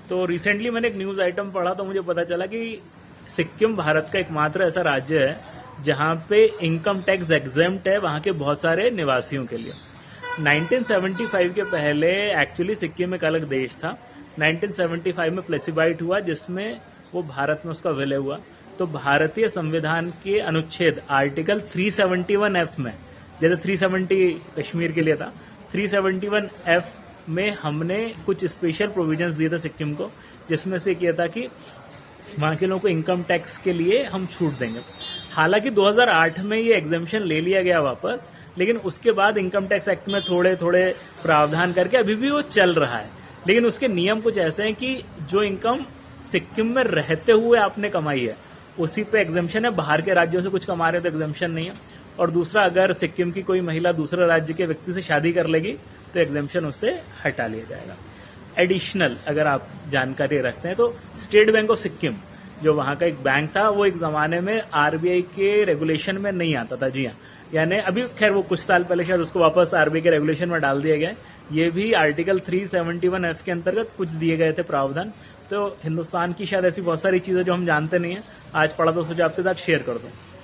तो रिसेंटली मैंने एक न्यूज़ आइटम पढ़ा तो मुझे पता चला कि सिक्किम भारत का एकमात्र ऐसा राज्य है जहाँ पे इनकम टैक्स एग्जेम्प्ट है वहाँ के बहुत सारे निवासियों के लिए। 1975 के पहले एक्चुअली सिक्किम एक अलग देश था। 1975 में प्लेसिबाइट हुआ जिसमें वो भारत में उसका विलय हुआ। तो भारतीय संविधान के अनुच्छेद आर्टिकल 371F में, जैसे 370 कश्मीर के लिए था, 371F में हमने कुछ स्पेशल प्रोविजंस दिए थे सिक्किम को, जिसमें से किया था कि वहाँ के लोगों को इनकम टैक्स के लिए हम छूट देंगे। हालांकि 2008 में ये एग्जेम्पशन ले लिया गया वापस, लेकिन उसके बाद इनकम टैक्स एक्ट में थोड़े थोड़े प्रावधान करके अभी भी वो चल रहा है। लेकिन उसके नियम कुछ ऐसे हैं कि जो इनकम सिक्किम में रहते हुए आपने कमाई है उसी पे एग्जेम्पशन है, बाहर के राज्यों से कुछ कमा रहे तो एग्जेम्पशन नहीं है। और दूसरा, अगर सिक्किम की कोई महिला दूसरे राज्य के व्यक्ति से शादी कर लेगी तो एग्जेम्पशन उससे हटा लिया जाएगा। एडिशनल अगर आप जानकारी रखते हैं तो स्टेट बैंक ऑफ सिक्किम जो वहाँ का एक बैंक था, वो एक ज़माने में आरबीआई के रेगुलेशन में नहीं आता था। जी हाँ, यानी अभी खैर वो कुछ साल पहले शायद उसको वापस आरबीआई के रेगुलेशन में डाल दिया गया है। ये भी आर्टिकल 371F के अंतर्गत कुछ दिए गए थे प्रावधान। तो हिंदुस्तान की शायद ऐसी बहुत सारी चीज़ें जो हम जानते नहीं हैं, आज पढ़ा तो सोचा आपके साथ शेयर कर दूँ।